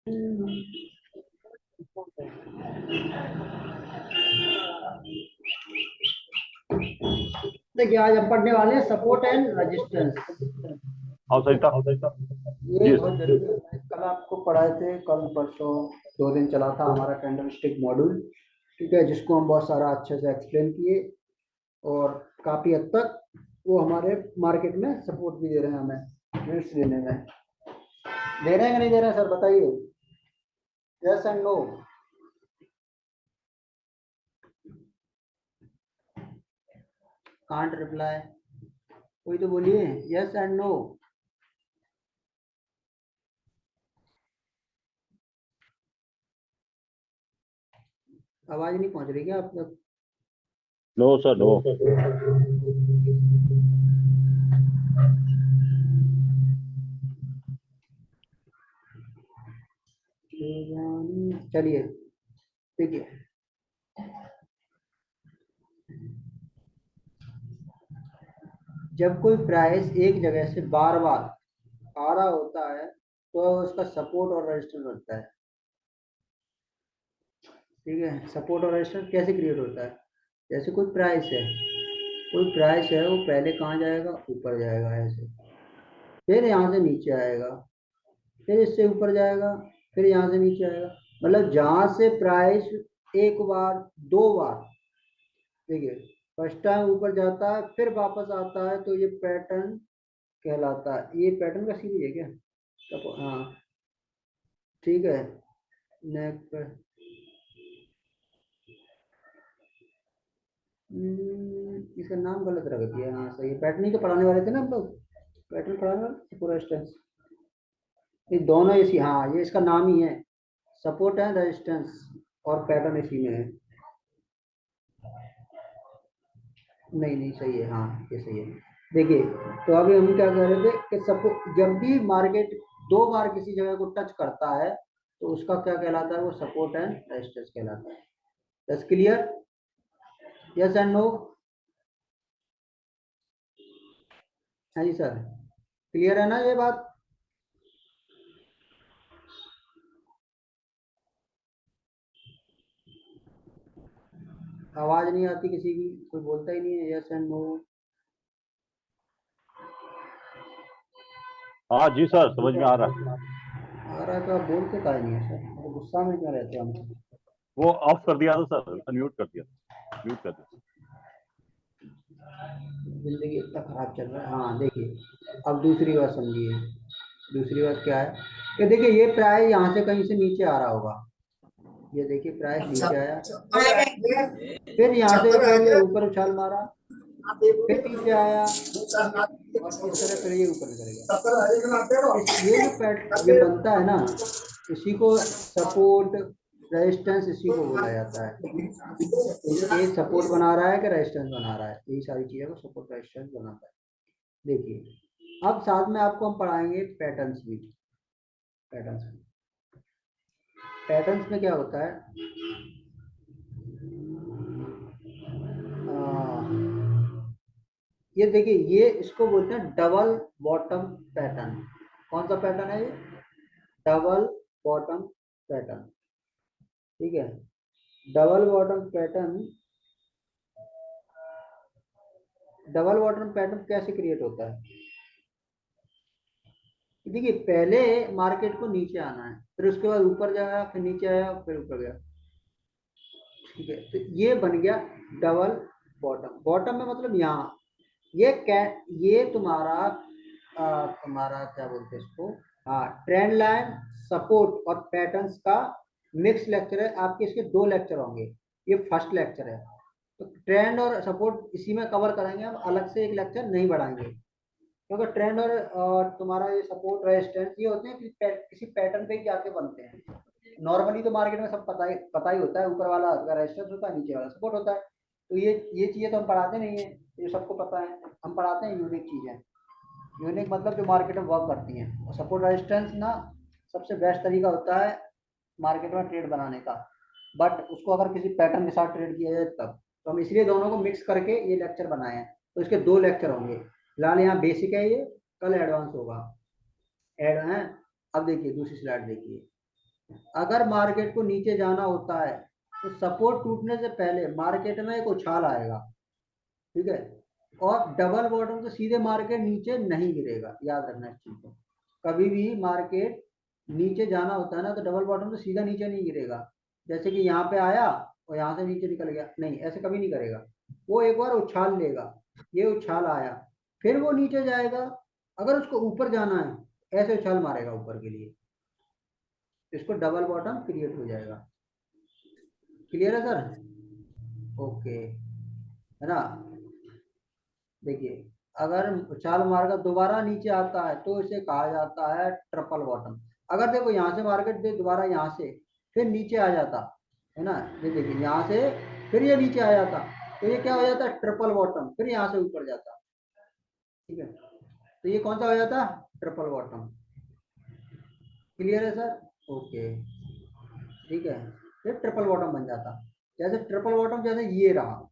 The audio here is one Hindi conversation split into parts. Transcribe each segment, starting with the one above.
देखिए आज हम पढ़ने वाले हैं सपोर्ट एंड रेजिस्टेंस। हाँ सही था। ये जी बहुत जरूरी होता है। कल आपको पढ़ाए थे, कल परसों 2 दिन चला था हमारा कैंडलस्टिक मॉड्यूल, ठीक है, जिसको हम बहुत सारा अच्छे से एक्सप्लेन किए और काफी हद तक वो हमारे मार्केट में सपोर्ट भी दे रहे हैं, हमें मिनट्स देने में। दे रहे हैं कि नहीं दे रहे हैं सर, बताइए। Yes and no. Can't reply, कोई तो बोलिए यस एंड नो। आवाज नहीं पहुंच रही क्या आप तक? No sir no. चलिए ठीक है। जब कोई प्राइस एक जगह से बार बार आ रहा होता है तो उसका सपोर्ट और रेजिस्टेंस बनता है। ठीक है, सपोर्ट और रेजिस्टेंस कैसे क्रिएट होता है? जैसे कोई प्राइस है, वो पहले कहाँ जाएगा? ऊपर जाएगा ऐसे, फिर यहाँ से नीचे आएगा, फिर इससे ऊपर जाएगा, फिर यहाँ से नीचे आएगा। मतलब जहाँ से प्राइस एक बार, दो बार, देखिए, फर्स्ट टाइम ऊपर जाता है फिर वापस आता है, तो ये पैटर्न कहलाता है। ये पैटर्न का सीरीज है क्या? हाँ ठीक है। नेक्स्ट, इसका नाम गलत रख दिया। हाँ सही है, पैटर्न ही तो पढ़ाने वाले थे ना हम लोग, पैटर्न पढ़ाने वाले पूरा स्टेंस। ये दोनों इसी, हाँ ये इसका नाम ही है, सपोर्ट एंड रेजिस्टेंस, और पैटर्न इसी में है। नहीं नहीं सही है, हाँ ये सही है। देखिए, तो अभी हम क्या कर रहे थे कि सपोर्ट, जब भी मार्केट दो बार किसी जगह को टच करता है तो उसका क्या कहलाता है? वो सपोर्ट एंड रेजिस्टेंस कहलाता है। दस क्लियर? Yes and no? हाँ जी सर, क्लियर है ना ये बात? आवाज नहीं आती किसी की, कोई बोलता ही नहीं है यस एंड नो। हाँ जी सर समझ में आ रहा है। आ रहा है तो आप बोलते काहे नहीं है सर? तो गुस्सा में क्यों रहते हो हम? वो ऑफ कर दिया था सर, अनम्यूट कर दिया, म्यूट कर दिया। जिंदगी इतना खराब चल रहा है। हाँ देखिए, अब दूसरी बात समझिए। दूसरी बात क्या है कि देखिए, ये प्राइस यहाँ से कहीं से नीचे आ रहा होगा। ये देखिए प्राइस नीचे आया, फिर यहाँ से ये ऊपर उछाल मारा, फिर नीचे आया, और इस तरह फिर ये ऊपर निकल गया। ये जो पैट ये बनता है ना, इसी को सपोर्ट रेजिस्टेंस, इसी को बोला जाता है। ये सपोर्ट बना रहा है कि रेजिस्टेंस बना रहा है, यही सारी चीजें को सपोर्ट रेजिस्टेंस बनाता है। देखिए, अब साथ में आपको हम पढ़ाएंगे पैटर्न्स भी। पैटर्न्स में, पैटर्न्स में क्या होता है? ये देखिए, ये इसको बोलते हैं डबल बॉटम पैटर्न। कौन सा पैटर्न है ये? Double bottom pattern. ठीक है, double bottom pattern. Double bottom pattern कैसे क्रिएट होता है? देखिए, पहले मार्केट को नीचे आना है, फिर उसके बाद ऊपर जाएगा, फिर नीचे आया, फिर ऊपर गया। ठीक है, तो ये बन गया डबल बॉटम। बॉटम में मतलब यहाँ, ये क्या, ये तुम्हारा क्या बोलते हैं इसको? हाँ, ट्रेंड लाइन, सपोर्ट और पैटर्न्स का मिक्स लेक्चर है आपके। इसके 2 लेक्चर होंगे, ये फर्स्ट लेक्चर है। तो ट्रेंड और सपोर्ट इसी में कवर करेंगे, हम अलग से एक लेक्चर नहीं बढ़ाएंगे, क्योंकि ट्रेंड और तुम्हारा ये सपोर्ट रेजिस्टेंस ये होते हैं कि किसी पैटर्न पे ही जाके बनते हैं। नॉर्मली तो मार्केट में सब पता ही होता है, ऊपर वाला रेजिस्टेंस होता है, नीचे वाला सपोर्ट होता है। तो ये चीजें तो हम पढ़ाते नहीं है, ये सबको पता है। हम पढ़ाते हैं यूनिक चीजें। यूनिक मतलब जो मार्केट में वर्क करती हैं। और सपोर्ट रेजिस्टेंस ना सबसे बेस्ट तरीका होता है मार्केट में ट्रेड बनाने का, बट उसको अगर किसी पैटर्न के साथ ट्रेड किया जाए तब। तो हम इसलिए दोनों को मिक्स करके ये लेक्चर बनाए हैं। तो इसके 2 लेक्चर होंगे। फिलहाल यहाँ बेसिक है, ये कल एडवांस होगा। एड है। अब देखिए दूसरी स्लाइड देखिए। अगर मार्केट को नीचे जाना होता है तो सपोर्ट टूटने से पहले मार्केट में एक उछाल आएगा, ठीक है, और डबल बॉटम से सीधे मार्केट नीचे नहीं गिरेगा, याद रखना इस चीज को। कभी भी मार्केट नीचे जाना होता है ना तो डबल बॉटम से सीधा नीचे नहीं गिरेगा, जैसे कि यहाँ पे आया और यहाँ से नीचे निकल गया, नहीं, ऐसे कभी नहीं करेगा। वो एक बार उछाल लेगा, ये उछाल आया, फिर वो नीचे जाएगा, अगर उसको ऊपर जाना है ऐसे उछाल मारेगा ऊपर के लिए, इसको डबल बॉटम क्रिएट हो जाएगा। क्लियर है सर? ओके, है ना। देखिए, अगर उछाल मारकर दोबारा नीचे आता है तो इसे कहा जाता है ट्रिपल बॉटम। अगर देखो यहाँ से मार्केट दे दोबारा यहाँ से फिर नीचे आ जाता है ना, ये देखिए यहाँ से फिर ये नीचे आ जाता, तो ये क्या हो जाता है ट्रिपल बॉटम, फिर यहाँ से ऊपर जाता, ठीक है, तो ये कौन सा हो जाता ट्रिपल बॉटम। क्लियर है सर? ओके, ठीक है, फिर ट्रिपल बॉटम बन जाता। जैसे ट्रिपल बॉटम जैसे ये रहा,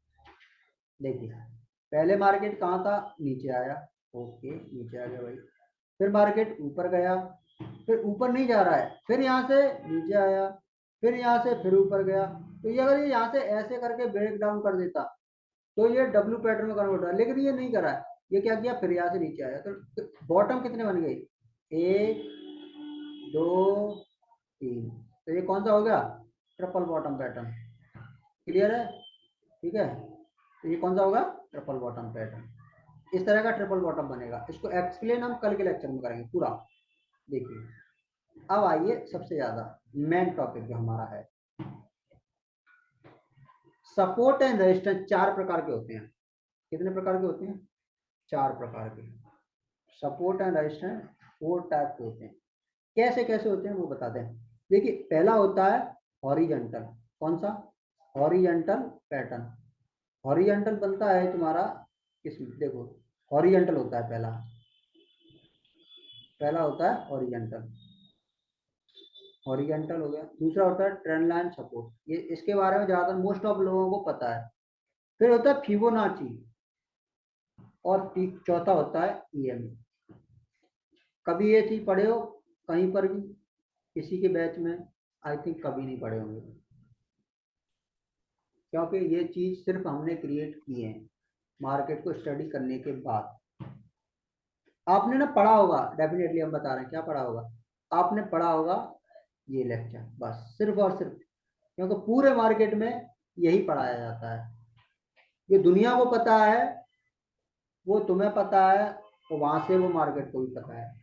देखिए पहले मार्केट कहाँ था, नीचे आया, ओके नीचे आ गया भाई, फिर मार्केट ऊपर गया, फिर ऊपर नहीं जा रहा है, फिर यहाँ से नीचे आया, फिर यहाँ से फिर ऊपर गया, तो ये अगर ये यहाँ से ऐसे करके ब्रेक डाउन कर देता तो ये डब्ल्यू पैटर्न में कन्वर्ट होता, लेकिन ये नहीं करा है, ये क्या किया फिर यहाँ से नीचे आया, तो बॉटम कितने बन गए, 1 2 3, तो ये कौन सा हो गया ट्रिपल बॉटम पैटर्न। क्लियर है? ठीक है, तो ये कौन सा होगा ट्रिपल बॉटम पैटर्न, इस तरह का ट्रिपल बॉटम बनेगा। इसको एक्सप्लेन हम कल के लेक्चर में करेंगे पूरा। देखिए, अब आइए सबसे ज्यादा मेन टॉपिक जो हमारा है, सपोर्ट एंड रेजिस्टेंस। 4 प्रकार के होते हैं। कितने प्रकार के होते हैं? 4 प्रकार के। सपोर्ट एंड रेजिस्टेंस 4 टाइप के होते हैं। कैसे कैसे होते हैं वो बताते हैं। देखिए, पहला होता है हॉरिजॉन्टल। कौन सा? Horizontal pattern. हॉरिजॉन्टल बनता है तुम्हारा किसमें, देखो हॉरिजॉन्टल होता है पहला, पहला होता है हॉरिजॉन्टल, हॉरिजॉन्टल हो गया। दूसरा होता है ट्रेंड लाइन सपोर्ट, ये इसके बारे में ज्यादा मोस्ट ऑफ लोगों को पता है। फिर होता है फिबोनाची, और चौथा होता है ईएमए। कभी ये चीज पढ़े हो कहीं पर भी किसी के बैच में? आई थिंक कभी नहीं पढ़े होंगे, क्योंकि ये चीज सिर्फ हमने क्रिएट की है मार्केट को स्टडी करने के बाद। आपने ना पढ़ा होगा, डेफिनेटली हम बता रहे हैं क्या पढ़ा होगा, आपने पढ़ा होगा ये लेक्चर, बस सिर्फ और सिर्फ, क्योंकि पूरे मार्केट में यही पढ़ाया जाता है। ये दुनिया को पता है, वो तुम्हें पता है, तो वहां से वो मार्केट को भी पता है।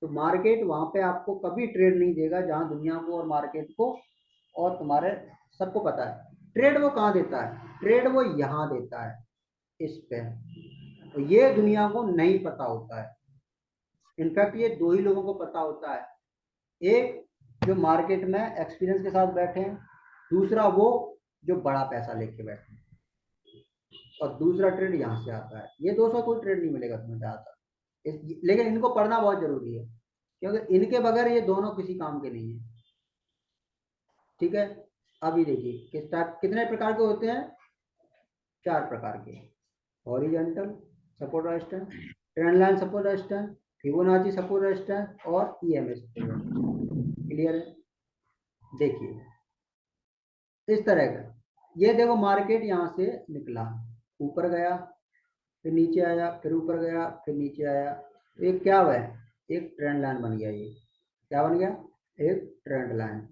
तो मार्केट वहां पे आपको कभी ट्रेड नहीं देगा जहां दुनिया को और मार्केट को और तुम्हारे सबको पता है। ट्रेड वो कहाँ देता है? ट्रेड वो यहाँ देता है, इस पे। तो ये दुनिया को नहीं पता होता है। इनफैक्ट ये 2 ही लोगों को पता होता है, एक जो मार्केट में एक्सपीरियंस के साथ बैठे हैं, दूसरा वो जो बड़ा पैसा लेके बैठे हैं, और दूसरा ट्रेड यहाँ से आता है। ये 200 कोई ट्रेड नहीं मिलेगा तुम्हें ज्यादातर, लेकिन इनको पढ़ना बहुत जरूरी है, क्योंकि इनके बगैर ये दोनों किसी काम के नहीं है। ठीक है, अभी देखिए किस टाइप, कितने प्रकार के होते हैं? 4 प्रकार के। Horizontal support resistance, trend line support resistance, Fibonacci support resistance और ईएमए सपोर्ट रेजिस्टेंस। क्लियर है? देखिए इस तरह का, ये देखो मार्केट यहाँ से निकला, ऊपर गया, फिर नीचे आया, फिर ऊपर गया, फिर नीचे आया, तो ये क्या हुआ है? एक ट्रेंड लाइन बन गया। ये क्या बन गया? एक ट्रेंड लाइन।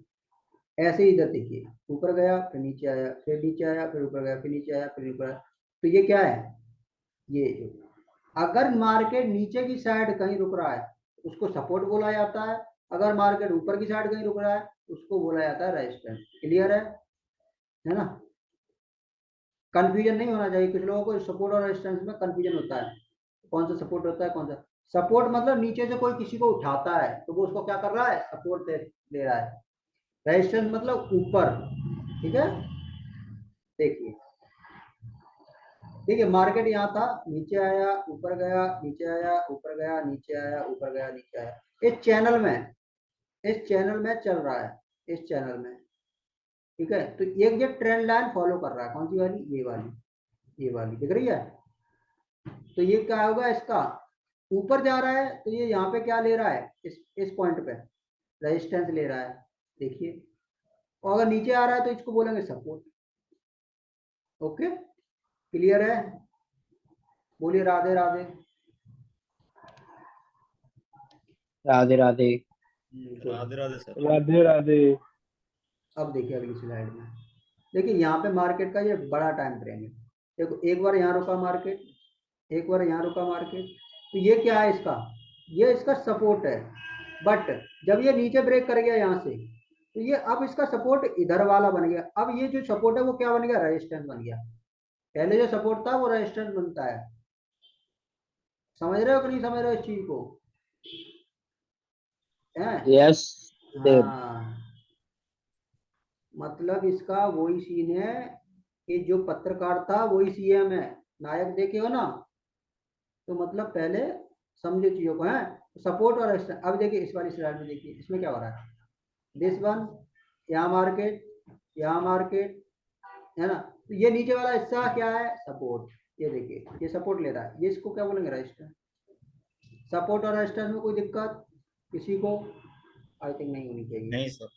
ऐसे ही इधर देखिए, ऊपर गया, फिर नीचे आया, फिर नीचे आया, फिर ऊपर गया, फिर नीचे आया, फिर ऊपर आया, तो ये क्या है? ये अगर मार्केट नीचे की साइड कहीं रुक रहा है उसको सपोर्ट बोला जाता है, अगर मार्केट ऊपर की साइड कहीं रुक रहा है उसको बोला जाता है रेजिस्टेंस। क्लियर है ना? कंफ्यूजन नहीं होना चाहिए, कुछ लोगों को सपोर्ट और रेजिस्टेंस में कंफ्यूजन होता है, कौन सा सपोर्ट होता है कौन सा। सपोर्ट मतलब नीचे से कोई किसी को उठाता है तो वो उसको क्या कर रहा है? सपोर्ट दे रहा है। रेजिस्टेंस मतलब ऊपर। ठीक है, देखिए देखिए मार्केट यहाँ था, नीचे आया, ऊपर गया, नीचे आया, ऊपर गया, नीचे आया, ऊपर गया, नीचे आया, इस चैनल में, इस चैनल में चल रहा है, इस चैनल में। ठीक है, तो एक ये ट्रेंड लाइन फॉलो कर रहा है, कौन सी वाली? ये वाली, ये वाली दिख रही है। तो ये क्या होगा इसका? ऊपर जा रहा है तो ये यहाँ पे क्या ले रहा है? इस पॉइंट पे रेजिस्टेंस ले रहा है। देखिए, और अगर नीचे आ रहा है तो इसको बोलेंगे सपोर्ट। ओके, क्लियर है? बोलिए राधे राधे। राधे राधे। राधे राधे सर। राधे राधे। अब देखिए अगली स्लाइड में, देखिए यहाँ पे मार्केट का ये बड़ा टाइम फ्रेम है। देखो एक बार यहाँ रुका मार्केट, एक बार यहाँ रुका मार्केट, तो ये क्या है इसका, ये इसका सपोर्ट है। बट जब ये नीचे ब्रेक कर गया यहाँ से, तो ये अब इसका सपोर्ट इधर वाला बन गया। अब ये जो सपोर्ट है वो क्या बन गया, रेजिस्टेंस बन गया। पहले जो सपोर्ट था वो रेजिस्टेंस बनता है। समझ रहे हो कि नहीं समझ रहे हो इस चीज को? है? Yes sir. हाँ, मतलब इसका वही सीन है कि जो पत्रकार था वही सीएम है। नायक देखे हो ना, तो मतलब पहले समझे चीजों को। है सपोर्ट और रेजिस्टेंस। अब देखिए इस वाली स्लाइड में, देखिए इसमें क्या हो रहा है। दिस वन, यहाँ मार्केट, यहाँ मार्केट, है ना। तो ये नीचे वाला हिस्सा क्या है, सपोर्ट। ये देखिए ये सपोर्ट ले रहा है, ये इसको क्या बोलेंगे, रेजिस्टेंस। सपोर्ट और रेजिस्टेंस में कोई दिक्कत किसी को? आई थिंक नहीं होनी चाहिए। नहीं सर।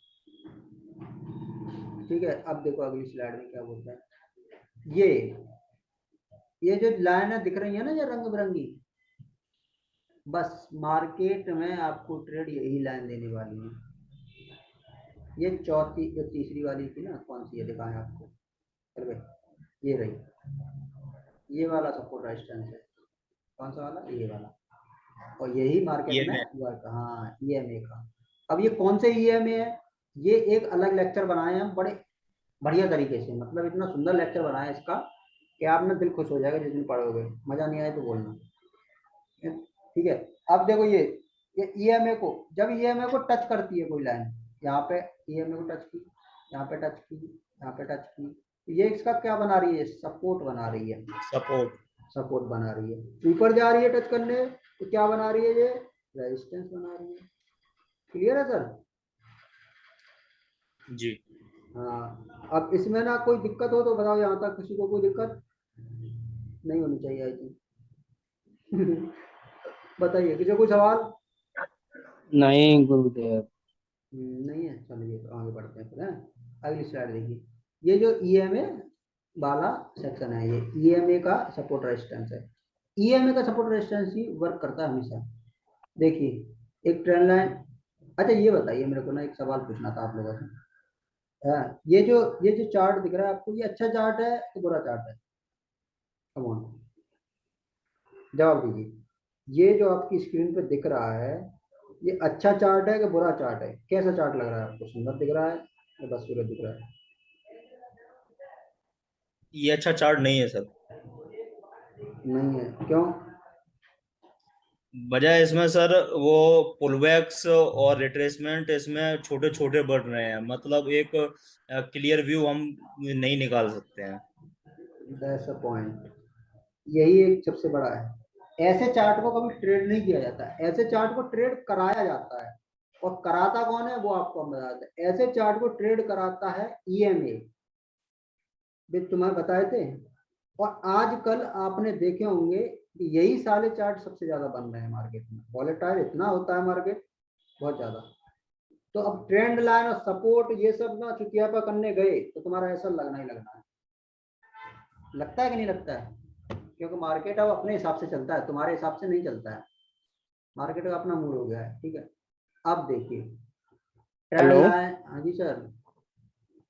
ठीक है, अब देखो अगली स्लाइड में क्या बोलता है। ये जो लाइन है दिख रही है ना, ये रंग बिरंगी, बस मार्केट में आपको ट्रेड यही लाइन देने वाली है। ये चौथी, जो तीसरी वाली थी ना, कौन सी है दिखाएं आपको, चल भाई ये रही, ये वाला सपोर्ट रेजिस्टेंस है। कौन सा वाला, ये वाला। और यही मार्केट में वर्क, हाँ ईएमए का। अब ये कौन से ईएमए है, ये एक अलग लेक्चर बनाए हैं बड़े बढ़िया तरीके से। मतलब इतना सुंदर लेक्चर बनाया है इसका कि आप ना दिल खुश हो जाएगा जिस दिन पढ़ोगे। मजा नहीं आए तो बोलना, ठीक है। अब देखो ये ईएमए को, जब ईएमए को टच करती है कोई लाइन, यहाँ पे ईएमए को टच की, यहाँ पे टच की, यहाँ पे टच की, तो ये इसका क्या बना रही है, सपोर्ट बना रही है। सपोर्ट। सपोर्ट बना रही है। ऊपर जा रही है टच करने, तो क्या बना रही है, ये रेजिस्टेंस बना रही है। क्लियर है सर? जी। हाँ, अब इसमें ना कोई दिक्कत हो तो बताओ, यहाँ तक किसी को कोई दिक्कत नहीं होनी चाहिए आई थिंक। बताइए किसी को कोई सवाल? नहीं गुरुदेव। नहीं है, चलिए तो आगे बढ़ते हैं फिर। अगली स्लाइड देखिए, ये जो ईएमए वाला सेक्शन है, ये ईएमए का सपोर्ट रेजिस्टेंस है। ईएमए का सपोर्ट रेजिस्टेंस ही वर्क करता है हमेशा। देखिए एक ट्रेंड लाइन। अच्छा ये बताइए मेरे को ना, एक सवाल पूछना था आप लोगों से। हाँ, ये जो चार्ट दिख रहा है आपको, ये अच्छा चार्ट है तो बुरा चार्ट है? कम ऑन, जवाब दीजिए। ये जो आपकी स्क्रीन पे दिख रहा है, ये अच्छा चार्ट है कि बुरा चार्ट है? कैसा चार्ट लग रहा है आपको, सुंदर दिख रहा है या बस सूरज दिख रहा है? ये अच्छा चार्ट नहीं है सर। नहीं है, क्यों? वजह इसमें सर, वो पुलबैक्स और रिट्रेसमेंट इसमें छोटे छोटे बढ़ रहे हैं। मतलब एक क्लियर व्यू हम नहीं निकाल सकते हैं। That's a point. यही एक सबसे बड़ा है। ऐसे चार्ट को कभी ट्रेड नहीं किया जाता, ऐसे चार्ट को ट्रेड कराया जाता है। और कराता कौन है वो आपको हम बताते हैं। ऐसे चार्ट को ट्रेड कराता है ईएमए, भी तुम्हें बताए थे। और आजकल आपने देखे होंगे कि यही सारे चार्ट सबसे ज्यादा बन रहे हैं मार्केट में। वॉलेटाइल इतना होता है मार्केट, बहुत ज्यादा। तो अब ट्रेंड लाइन और सपोर्ट ये सब ना चुतिया पर करने गए तो तुम्हारा ऐसा लगना ही लगना है। लगता है कि नहीं लगता है? क्योंकि मार्केट अब अपने हिसाब से चलता है, तुम्हारे हिसाब से नहीं चलता है। मार्केट का अपना मूड हो गया है, ठीक है। अब देखिए ट्रेंड हेलो। लाइन। हाँ जी सर।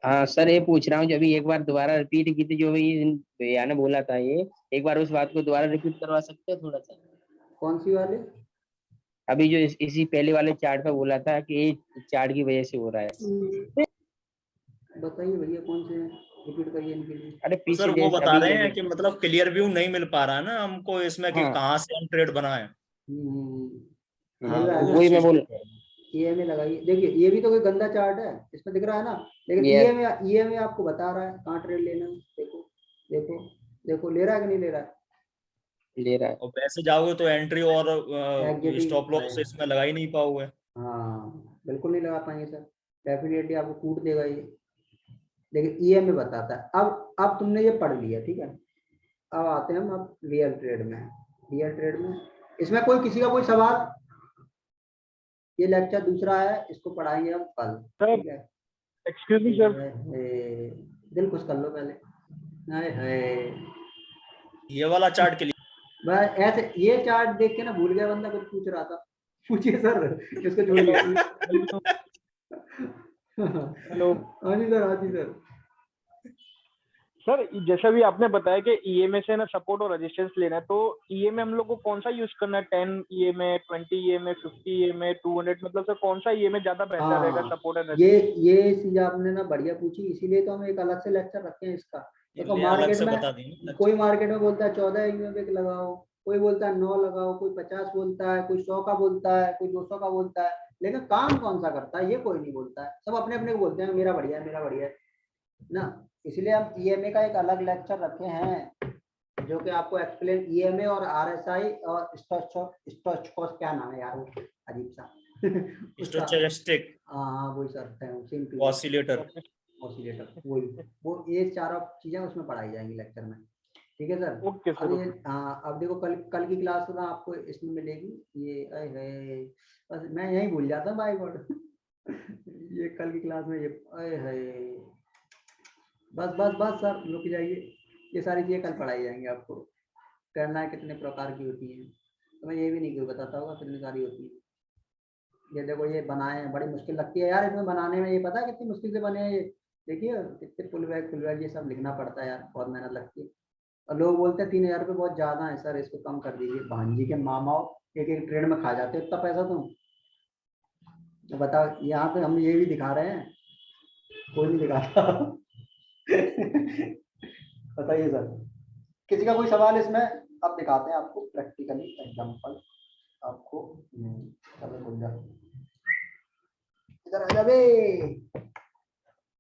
हाँ सर, ये पूछ रहा हूँ, जब एक बार दोबारा रिपीट की थी जो भी भैया ने बोला था, ये एक बार उस बात को दोबारा रिपीट करवा सकते हो थोड़ा सा? कौन सी वाले? अभी जो इसी पहले वाले चार्ट पे बोला था कि ये चार्ट की वजह से हो रहा है। बताइए भैया कौन से हैं, रिपीट करिए इनके लिए। अरे तो सर पीछे वो जैसे बता अभी रहे हैं जैसे। कि मतलब क्लियर व्यू नहीं मिल पा रहा है ना हमको इसमें कि हाँ कहाँ से हम ट्रेड बनाए। मिल रहा है ना? वही मैं उस चीज बोल। को। ईएमए लगाइए, देखिए ये भी तो कोई गंदा चार्ट है, इसमें दिख रहा है ना। लेकिन ये ईएमए आपको बता रहा है कहाँ ट्रेड लेना है। देखो देखो देखो, ले रहा है कि नहीं ले रहा है? ले रहा है। और वैसे जाओगे तो एंट्री और एग्जैक्टली स्टॉप लॉस इसमें लगा ही नहीं पाओगे। हाँ, बिल्कुल नहीं लगा पाएंगे सर। डेफिनेटली आपको कूट देगा ये। लेकिन ईएमए बताता है। अब तुमने ये पढ़ लिया, ठीक है। अब आते हैं हम अब रियल ट्रेड में। रियल ट्रेड में इसमें कोई किसी का कोई सवाल? ये लेक्चर दूसरा है, इसको पढ़ाएंगे हम कल। सर ठीक है, एक्सक्यूज मी सर, दिल खुश कर लो पहले। हाय हाय, ये वाला चार्ट के लिए बस ऐसे ये चार्ट देख के ना भूल गया बंदा, कुछ पूछ रहा था। पूछिए सर, इसको छोड़ दो। हेलो हाँ जी सर, हाँ जी सर। सर, जैसा भी आपने बताया कि ईएमए से ना सपोर्ट और रेजिस्टेंस लेना है, तो ईएमए हम लोग को कौन सा यूज करना है? 10 ईएमए, 20 ईएमए, 50 ईएमए, 200, मतलब सर कौन सा ईएमए ज्यादा बेहतर रहेगा हाँ, सपोर्ट एंड ये चीज आपने ना बढ़िया पूछी, इसीलिए तो हम एक अलग से लेक्चर रखे हैं इसका। देखो ये अलग मार्केट से में बता देंगे। कोई मार्केट में बोलता है 14 ईएमए लगाओ, कोई बोलता है 9 लगाओ, कोई 50 बोलता है, कोई 100 का बोलता है, कोई 200 का बोलता है, लेकिन काम कौन सा करता है ये कोई नहीं बोलता है। सब अपने अपने को बोलते हैं मेरा बढ़िया है, मेरा बढ़िया है ना। इसलिए हम ईएमए का एक अलग लेक्चर रखे हैं, जो कि आपको एक्सप्लेन ईएमए और आरएसआई और स्टॉचकोस, क्या नाम है यार वो अजीब सा उसका। स्टोचस्टिक हाँ वही sir, same to oscillator. Oscillator, वही वो ये चारों चीजें उसमें पढ़ाई जाएंगी लेक्चर में। ठीक है सर। ओके अब सर। ये हाँ, अब देखो कल कल की क्लास ना आपको इसमें मिलेगी। ये अरे है, बस मैं यही भूल जाता हूँ बाय गॉड। ये कल की क्लास में ये अरे है, बस बस बस सर रुक जाइए, ये सारी चीजें कल पढ़ाई जाएंगी आपको। करना कितने प्रकार की होती है, तो मैं ये भी नहीं क्यों बताता होगा कितनी सारी होती है। ये देखो ये बनाए हैं, बड़ी मुश्किल लगती है यार इसमें बनाने में, ये पता है कितनी मुश्किल से बने हैं ये। देखिए कितने फुल बैग ये सब लिखना पड़ता है यार, बहुत मेहनत लगती है। और लोग बोलते हैं 3,000 रुपये बहुत ज्यादा है सर, इसको कम कर दीजिए। भांजी के मामाओ एक एक ट्रेड में खा जाते हो इतना पैसा तुम। तो बताओ, यहाँ पे हम ये भी दिखा रहे हैं, कोई नहीं दिखाता। बताइए सर, किसी का कोई सवाल इसमें? अब दिखाते हैं आपको प्रैक्टिकली एग्जांपल आपको। चलो बोल जा, इधर आ जा बे।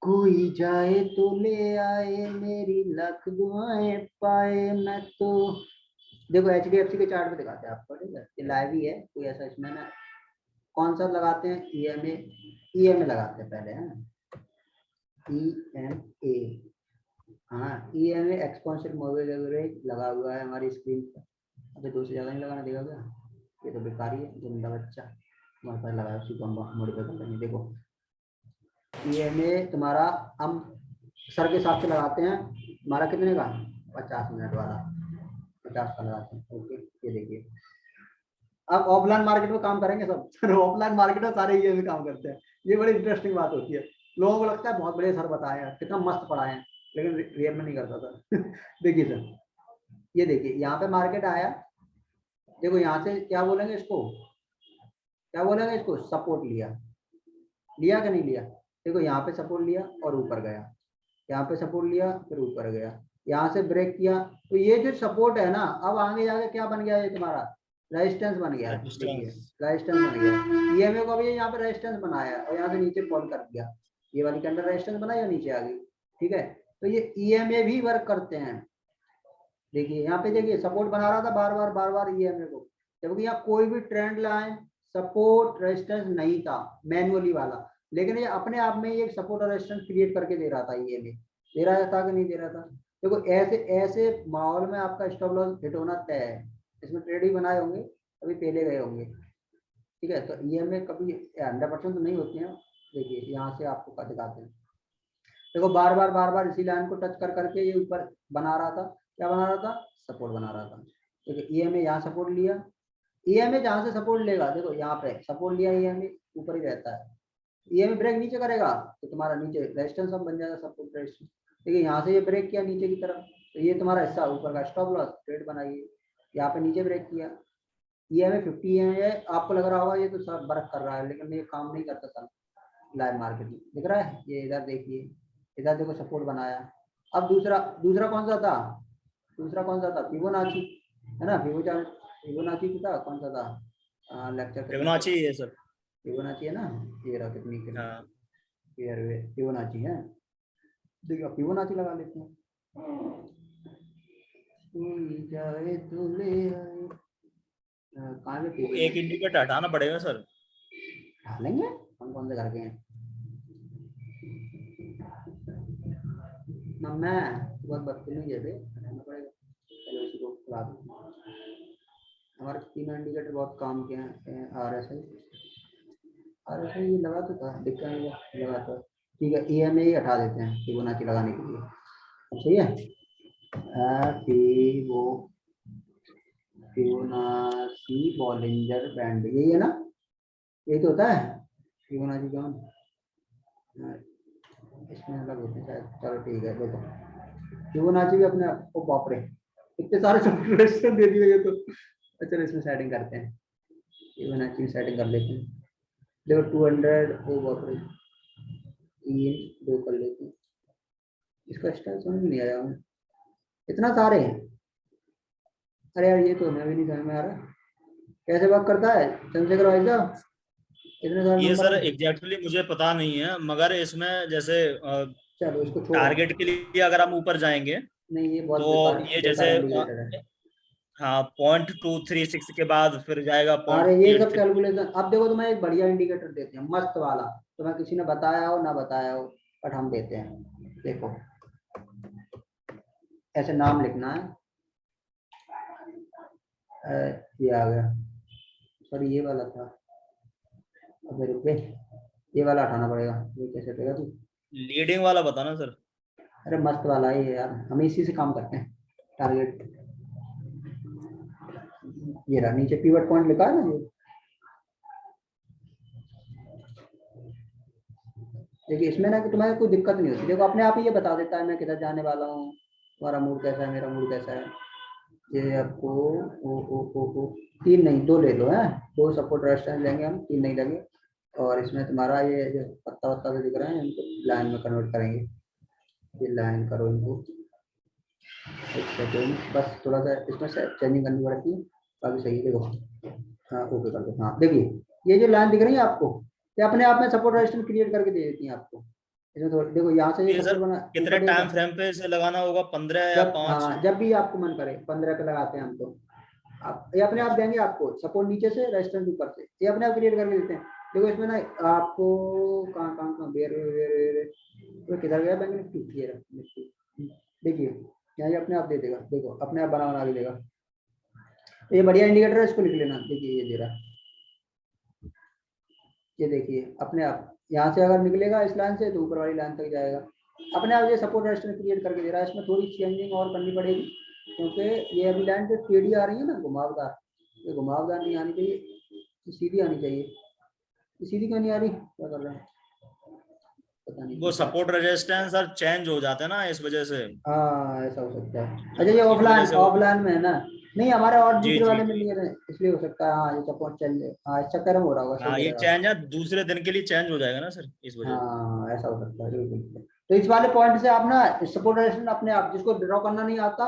कोई जाए तो ले आए, मेरी लाख दुआएं पाए मैं तो। देखो HDFC के चार्ट में दिखाते हैं आपको, ठीक है, ये लाइव ही है, कोई ऐसा इसमें ना। कौन सा लगाते हैं? ईएमए लगाते हैं पहले, है ना, ईएमए। हाँ, ईएमए एक्सपोनेंशियल मोबाइल एवरेज लगा हुआ है हमारी स्क्रीन पर। अभी 2 से ज्यादा नहीं लगाना देगा क्या? ये तो बेकार ही है, जिंदा बच्चा हमारे पास लगाया, उसी को हम मॉडिफाई कर लेंगे। देखो ईएमए तुम्हारा हम सर के हिसाब से लगाते हैं, हमारा कितने का? 50 मिनट वाला, 50 का लगाते हैं। ओके, ये देखिए अब ऑफलाइन मार्केट में काम करेंगे सब। ऑफलाइन मार्केट में सारे ईएमए काम करते हैं, ये बड़ी इंटरेस्टिंग बात होती है। लोगों को लगता है बहुत बड़े सर बताए हैं, कितना मस्त पढ़ाए हैं, लेकिन रियल में नहीं करता था। देखिए सर, ये देखिए यहाँ पे मार्केट आया, देखो यहाँ से क्या बोलेंगे इसको, क्या बोलेंगे इसको, सपोर्ट लिया, लिया कि नहीं लिया? देखो यहाँ पे सपोर्ट लिया और ऊपर गया, यहाँ पे सपोर्ट लिया फिर ऊपर गया, यहाँ से ब्रेक किया। तो ये जो सपोर्ट है ना, अब आगे जाके क्या बन गया, ये तुम्हारा रेजिस्टेंस बन गया। देखिए रेजिस्टेंस बन गया, ईएमए को भी यहाँ पे रेजिस्टेंस बनाया और यहाँ से नीचे फॉल कर दिया, ये वाली कैंडल रेजिस्टेंस बनाई और नीचे आ गई। ठीक है, तो ये ईएमए भी वर्क करते हैं। देखिए यहाँ पे देखिए सपोर्ट बना रहा था बार बार ईएमए को, जबकि यहाँ कोई भी ट्रेंड लाइन सपोर्ट रेजिस्टेंस नहीं था मैनुअली वाला, लेकिन ये अपने आप में ये सपोर्ट और रेजिस्टेंस क्रिएट करके दे रहा था। ईएमए दे रहा था कि नहीं दे रहा था? देखो ऐसे ऐसे माहौल में आपका स्टॉप लॉस हिट होना तय है। इसमें ट्रेड ही बनाए होंगे, अभी पहले गए होंगे। ठीक है, तो ईएमए कभी 100% तो नहीं होती है। देखिए यहाँ से आपको दिखाते हैं, देखो बार बार इसी लाइन को टच कर करके ये ऊपर बना रहा था, क्या बना रहा था? सपोर्ट बना रहा था। देखिए ईएमए यहाँ सपोर्ट लिया, ईएमए जहां से सपोर्ट लेगा, देखो यहाँ पे सपोर्ट लिया, ईएमए ऊपर ही रहता है। ईएमए ब्रेक नीचे करेगा तो तुम्हारा नीचे रेजिस्टेंस सब बन जाएगा, सपोर्ट रेजिस्टेंस। देखिए यहाँ से ये ब्रेक किया नीचे की तरफ, तो ये तुम्हारा हिस्सा ऊपर का स्टॉप लॉस ट्रेड बनाइए। यहाँ पे नीचे ब्रेक किया, ईएमए 50 है, आपको लग रहा होगा ये तो सब वर्क कर रहा है, लेकिन ये काम नहीं करता सर लाइव मार्केट में। दिख रहा है ये, इधर देखिए, इधर देखो सपोर्ट बनाया। अब दूसरा दूसरा कौन सा था? दूसरा कौन सा था? फिबोनाची, है ना, फिबोनाची था, कौन सा था लेक्चर? फिबोनाची है सर। फिबोनाची है ना, ये रहा टेक्निकल हाँ, फिबोनाची है। देखिए फिबोनाची लगा लेते हैं। कोई जाए तो ले आए, कहाँ पे तो एक इंडिकेटर हटाना पड़ेगा सर। डालेंगे हम, कौन से घर के हैं? मैं बहुत बदतमीज है, हटाना पड़ेगा। चलो इसी को खुला दो। हमारे 3 इंडिकेटर बहुत काम के हैं, RSI RSI ये लगा तो था, दिक्कत नहीं लगा तो ठीक है। EMA ही हटा देते हैं फिबोनाची लगाने के लिए, सही है। फिबोनाची बॉलिंजर बैंड यही है ना, यही तो होता है फिबोनाची का। इसमें अलग होते हैं शायद, चलो ठीक है। देखो फिबोनाची भी अपने आप को, बाप रे इतने सारे सब्सक्रिप्शन दे दिए ये तो। चलो इसमें सेटिंग करते हैं, फिबोनाची में सेटिंग कर लेते हैं। देखो 200, ओ बाप रे, 3 2 कर लेते हैं। इसका स्टाइल समझ में नहीं आया हमें, इतना सारे हैं। अरे यार ये तो हमें भी नहीं समझ में आ रहा कैसे वर्क करता है चंद्रशेखर भाई साहब, इतने सारे ये नंबर सर हैं। एग्जैक्टली मुझे पता नहीं है, मगर इसमें जैसे चलो इसको छोड़ो, टारगेट के लिए अगर हम ऊपर जाएंगे नहीं ये बहुत तो बेकार ये बेकार जैसे इंडिकेटर है। हाँ 0.236 के बाद फिर जाएगा अरे ये सब 0.83। कैलकुलेशन, अब देखो तुम्हें एक बढ़िया इंडिकेटर देते हैं मस्त वाला, तुम्हें किसी ने बताया हो ना बताया हो, बट हम देते हैं। देखो ऐसे नाम लिखना है, ये आ गया, सॉरी ये वाला था, अबे रुपये ये वाला हटाना पड़ेगा, ये कैसे हटेगा तू। लीडिंग वाला बताना सर। अरे मस्त वाला है ये यार, हम इसी से काम करते हैं। टारगेट ये रहा, नीचे पिवट पॉइंट लिखा है ना ये, देखिए इसमें ना कि तुम्हारे कोई दिक्कत नहीं होती, देखो अपने आप ही ये बता देता है मैं किधर जाने वाला हूँ, तुम्हारा मूड कैसा है, मेरा मूड कैसा है। ये आपको ओ 3 नहीं 2 ले लो है, 2 सपोर्ट रेजिस्टेंस लेंगे हम, 3 नहीं लेंगे। और इसमें तुम्हारा ये जो पत्ता वत्ता से दिख रहा है इनको लाइन में कन्वर्ट करेंगे, ये लाइन करो इनको। एक सेकेंड बस थोड़ा सा इसमें से चेंजिंग करनी पड़ती है, बाकी सही है। देखो हाँ ओके कर दो। हाँ देखिए ये जो लाइन दिख रही है आपको, ये अपने आप में सपोर्ट रेजिस्टेंस क्रिएट करके दे देती है आपको। इसमें तो देखो यहाँ से ये ये सर सपोर्ट बना कितने ऊपर देखो, टाइम फ्रेम पे इसे लगाना होगा, 15 या जब 5? हाँ जब भी आपको मन करे 15 पे लगाते हैं हम तो, आप ये अपने आप अच्छा देंगे आपको सपोर्ट नीचे से रेजिस्टेंस ऊपर से, ये अपने आप क्रिएट करके देते हैं। देखो इसमें ना आपको कहाँ कहाँ कहाँ तो किधर गया बैंक निफ्टी, ये रहा निफ्टी, देखिए यहाँ ये अपने आप दे देगा, देखो अपने आप बना के देगा। ये बढ़िया इंडिकेटर है, इसको लिख लेना। देखिए ये दे रहा है, ये देखिए अपने आप यहाँ से अगर निकलेगा इस लाइन से तो ऊपर वाली लाइन तक जाएगा, अपने आप ये सपोर्ट रेजिस्टेंस क्रिएट करके दे रहा है। इसमें थोड़ी चेंजिंग और करनी पड़ेगी, क्योंकि ये अभी लाइन जो टेढ़ी आ रही है ना घुमावदार, ये घुमावदार नहीं आनी चाहिए, ये सीधी आनी चाहिए। ये सीधी क्यों नहीं आ रही, क्या कर रहे हैं पता नहीं वो ठीक है। सपोर्ट रेजिस्टेंस सर चेंज हो जाते हैं ना इस वजह से, हाँ ऐसा हो सकता है, अच्छा ये इस वजह ऑफलाइन से ऑफलाइन में है ना, नहीं हमारे और जी दूसरे जी वाले में जी। नहीं है इसलिए हो सकता है। हाँ ये सपोर्ट चल जाए, हाँ इस चक्कर में हो रहा होगा, सही हाँ कह ये रहे हो आप। चेंज है, दूसरे दिन के लिए चेंज हो जाएगा ना सर, इस वजह से। हाँ ऐसा हो सकता है बिल्कुल। तो इस वाले पॉइंट से आप ना सपोर्ट रेजिस्टेंस अपने आप, जिसको ड्रॉ करना नहीं आता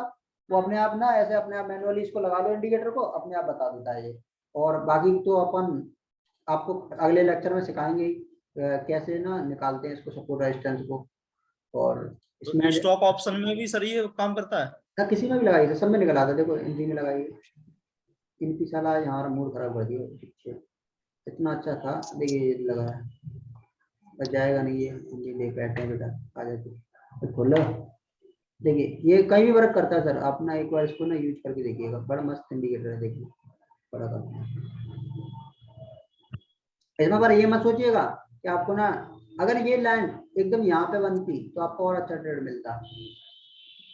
वो अपने आप ना ऐसे अपने आप मैनुअली इसको लगा लो इंडिकेटर को, अपने आप बता देता है ये। और बाकी तो अपन आपको अगले लेक्चर में सिखाएंगे ही, कैसे ना निकालते हैं इसको सपोर्ट रेजिस्टेंस को। और इसमें तो स्टॉक ऑप्शन में भी सर ये काम करता है? ना किसी में भी लगाइए, सब में निकल आता है, देखो इनकी में लगाइए, इनकी साला यहाँ मूड खराब कर दिया पीछे, इतना अच्छा था। देखिए ये लगा है, बस जाएगा नहीं ये, हम भी देख बैठे हैं बेटा, आ जाते तो खोलो। देखिए ये कहीं भी वर्क करता है सर, आप ना एक बार इसको ना यूज करके देखिएगा, बड़ा मस्त इंडिकेटर है, देखिए बड़ा करता है। इसमें पर ये मत सोचिएगा कि आपको ना, अगर ये लाइन एकदम यहाँ पे बनती तो आपको और अच्छा ट्रेड मिलता।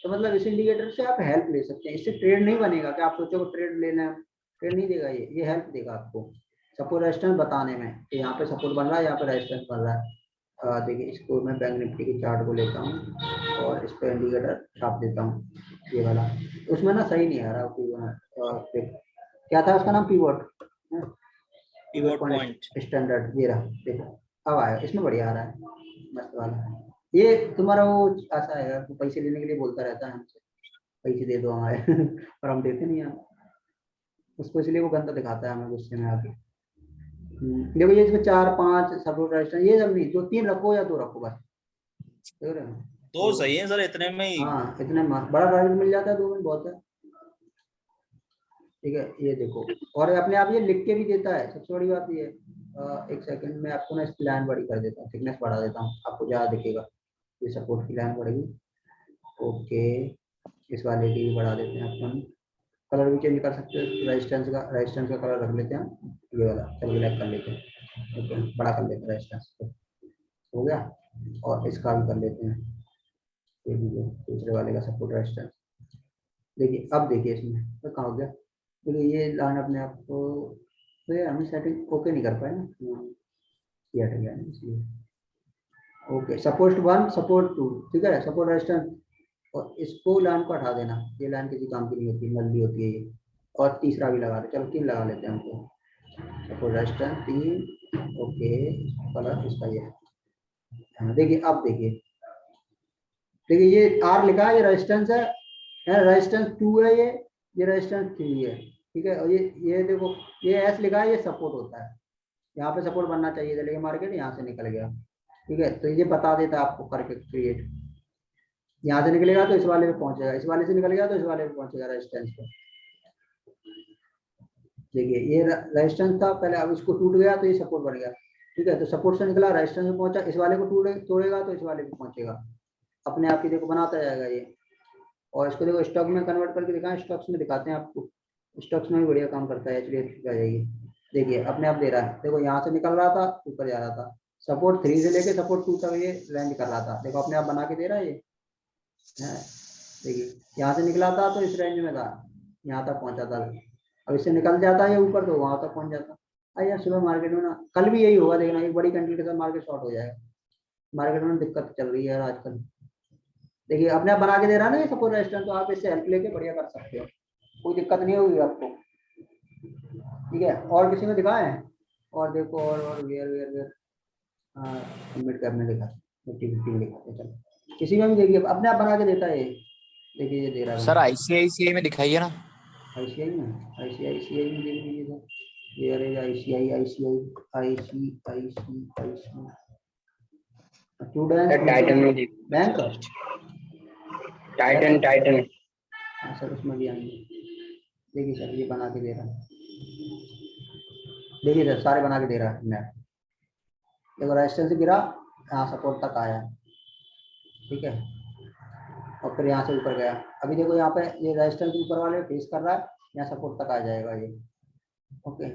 तो मतलब इस इंडिकेटर से आप हेल्प ले सकते हैं, इससे ट्रेड नहीं बनेगा कि आप सोचो ट्रेड लेना है, ट्रेड नहीं देगा ये हेल्प देगा आपको सपोर्ट रेजिस्टेंस बताने में कि यहाँ पे सपोर्ट बन रहा है, यहाँ पे रेजिस्टेंस बन रहा है। देखिए इसको मैं बैंक निफ्टी के चार्ट को लेता हूँ और इस पर इंडिकेटर छाप देता हूँ, ये वाला। उसमें ना सही नहीं आ रहा फिर क्या था उसका नाम, pivot pivot pivot point point. Standard, ये रहा देखो अब आया, इसमें बढ़िया आ रहा है मस्त वाला। ये तुम्हारा वो ऐसा है यार, वो पैसे लेने के लिए बोलता रहता है हमसे, पैसे दे दो हमारे पर हम देते नहीं हैं उसको, इसलिए वो गंदा दिखाता है हमें गुस्से में आके। देखो ये इसमें 4 5 सपोर्ट रेजिस्टेंस ये सब नहीं, 2 3 रखो या 2 रखो बस, देख रहे हो। दो तो सही है सर, इतने में ही। हाँ इतने बड़ा टारगेट मिल जाता है 2 में बहुत है, ठीक है। ये देखो और अपने आप ये लिख के भी देता है, सबसे बड़ी बात ये है। एक सेकंड में आपको ना इसकी लाइन बड़ी कर देता हूँ, थिकनेस बढ़ा देता हूँ, आपको ज़्यादा दिखेगा, ये सपोर्ट की लाइन बढ़ेगी। ओके इस वाले की भी बढ़ा देते हैं अपन, कलर भी चेंज कर सकते हैं, रेजिस्टेंस का कलर रख लेते हैं ये वाला, चलो ब्लैक कर लेते हैं। ओके, बड़ा कर लेते हैं रेजिस्टेंस को, हो गया। और इसका भी कर लेते हैं, ये भी जो दूसरे वाले का सपोर्ट रेजिस्टेंस। देखिए अब देखिए इसमें तो कहाँ हो गया, देखिए ये लाइन अपने आप को, तो ये हमें सेटिंग ओके नहीं कर पाए ना, ये हट गया ना इसलिए। ओके, सपोर्ट 1 सपोर्ट 2, ठीक है, सपोर्ट रेजिस्टेंस, और इसको लाइन को हटा देना, ये लाइन किसी काम की नहीं होती, नल्ली होती है ये। और तीसरा भी लगा दे, चलो 3 लगा लेते हैं हमको, सपोर्ट रेजिस्टेंस 3, ओके, कलर इसका ये है। हाँ, देखिए अब देखिए ये आर लिखा है, ये रेजिस्टेंस है, रेजिस्टेंस 2 है, ये रेजिस्टेंस 3 है, ठीक है। और ये देखो ये एस लिखा है, ये सपोर्ट होता है, यहाँ पे सपोर्ट बनना चाहिए था, लेकिन मार्केट यहाँ से निकल गया, ठीक है। तो ये बता देता है आपको करके क्रिएट, यहाँ से निकलेगा तो इस वाले पे पहुंचेगा, इस वाले से निकल गया तो इस वाले पे पहुंचेगा रेजिस्टेंस पे। देखिए ये रेजिस्टेंस था पहले, अब इसको टूट गया तो ये सपोर्ट बन गया, ठीक है। तो सपोर्ट से निकला, रेजिस्टेंस में पहुंचा, इस वाले को तोड़ेगा तो इस वाले पे पहुंचेगा, अपने आप ही देखो बनाता जाएगा ये। और इसको देखो स्टॉक में कन्वर्ट करके दिखाएं, स्टॉक्स में दिखाते हैं आपको, स्टॉक्स में भी बढ़िया काम करता है, चलिए आ जाइए। देखिए अपने आप दे रहा है, देखो यहाँ से निकल रहा था ऊपर जा रहा था, सपोर्ट 3 से लेके सपोर्ट 2 तक ये रेंज कर रहा था, देखो अपने आप बना के दे रहा है ये है। देखिए यहाँ से निकला था तो इस रेंज में था, यहाँ तक पहुंचा था, अब इससे निकल जाता है ऊपर तो वहां तक पहुंच जाता। अरे यार सुबह मार्केट में ना, कल भी यही होगा, देखना एक बड़ी कंट्री के साथ मार्केट शॉर्ट हो जाएगा, मार्केट में दिक्कत चल रही है यार आजकल। देखिए अपने आप बना के दे रहा है ना ये सपोर्ट रेजिस्टेंस, तो आप इससे हेल्प लेके बढ़िया कर सकते हो, कोई दिक्कत नहीं होगी आपको, ठीक है। और किसी में दिखाएं, और देखो और where where where mid cap में दिखा, निफ्टी 50 में दिखाते, चलो किसी में भी देखिए अपने आप बना के देता है ये, देखिए ये दे रहा है सर आईसीआईसीआई में दिखाइए ना। आईसीआई में, आईसीआईसीआई में देख लीजिए सर, ये अरे ICI ICI ICI student Titan में देख, बैंक, टाइटन हाँ सर उसमें भी आएंगे। देखिए सर ये बना के दे रहा है, देखिए सर सारे बना के दे रहा है मैप, देखो रेजिस्टेंस से गिरा, यहाँ सपोर्ट तक आया, ठीक है, और फिर यहाँ से ऊपर गया। अभी देखो यहाँ पे ये रेजिस्टेंस ऊपर वाले फेस कर रहा है, यहाँ सपोर्ट तक आ जाएगा ये, ओके।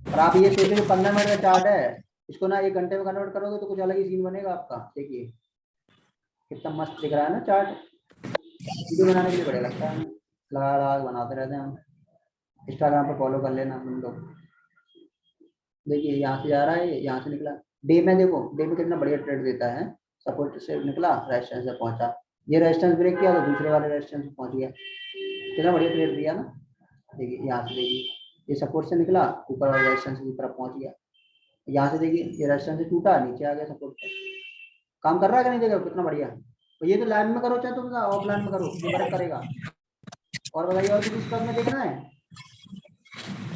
और आप ये सोचो 15 मिनट का चार्ट है, इसको ना 1 घंटे में कन्वर्ट करोगे तो कुछ अलग ही सीन बनेगा आपका। देखिए कितना मस्त दिख रहा है ना चार्ट, वीडियो बनाने के लिए बढ़िया लगता है, लगा लगा बनाते रहते हैं हम, इंस्टाग्राम पर फॉलो कर लेना हम लोग। देखिए यहाँ से जा रहा है, यहाँ से निकला, डे में देखो डे में कितना बढ़िया ट्रेड देता है, सपोर्ट से निकला रेजिस्टेंस से पहुंचा, ये रेजिस्टेंस ब्रेक किया तो दूसरे वाले रेजिस्टेंस पे पहुंच गया, कितना बढ़िया ट्रेड दिया ना। देखिए यहाँ से देखिए ये सपोर्ट से निकला, ऊपर वाले रेजिस्टेंस की तरफ पहुंच गया, यहाँ से देखिए ये रेजिस्टेंस से टूटा, नीचे आ गया सपोर्ट पे, काम कर रहा है कि नहीं, देखो कितना बढ़िया। तो ये तो लाइन में करो चाहे तुम ऑफलाइन में करो, ये वर्क करेगा। और बताइए और किसी स्टॉक में देखना है?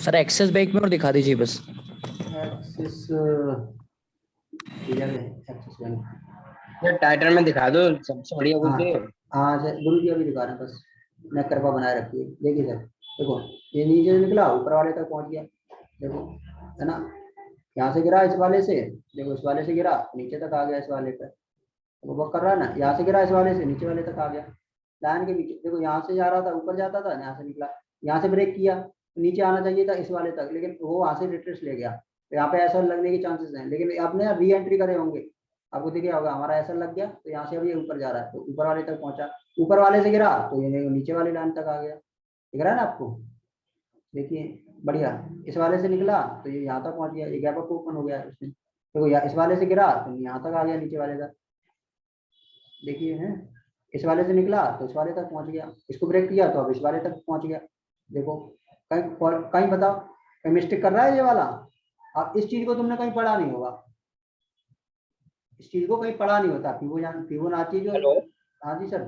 सर एक्सिस बैंक में और दिखा दीजिए बस। एक्सिस एक्सिस बैंक, टाइटन में दिखा दो सबसे बढ़िया हाँ बोलते। हाँ सर गुरु जी अभी दिखा रहे हैं, बस मैं कृपा बनाए रखिए। देखिए सर देखो ये नीचे से निकला ऊपर वाले तक पहुंच गया, देखो है ना, यहाँ से गिरा इस वाले से, देखो इस वाले से गिरा नीचे तक आ गया इस वाले पे, वो वर्क कर रहा है ना, यहाँ से गिरा इस वाले से नीचे वाले तक आ गया, लाइन के बीच देखो यहाँ से जा रहा था ऊपर जाता था, यहाँ से निकला, यहाँ से ब्रेक किया तो नीचे आना चाहिए था इस वाले तक, लेकिन वो वहाँ से रिट्रेस ले गया, तो यहाँ पे ऐसा लगने के चांसेस हैं, लेकिन आपने री एंट्री करे होंगे, आपको देखिए होगा हमारा ऐसा लग गया, तो यहाँ से अभी ऊपर जा रहा है, तो ऊपर वाले तक पहुंचा, ऊपर वाले से गिरा तो ये नीचे वाली लाइन तक आ गया, दिख रहा है ना आपको। देखिए बढ़िया, इस वाले से निकला तो ये यहाँ तक पहुंच गया, ये गैप अप ओपन हो गया इसमें, देखो इस वाले से गिरा तो यहाँ तक आ गया नीचे वाले तक, देखिए है, इस वाले से निकला तो इस वाले तक पहुंच गया, इसको ब्रेक किया तो अब इस वाले तक पहुंच गया, देखो कहीं कहीं बताओ कहीं मिस्टेक कर रहा है ये वाला, अब इस चीज को तुमने कहीं पढ़ा नहीं होगा, इस चीज को कहीं पढ़ा नहीं होता, फिबोनाची जो, हाँ जी सर।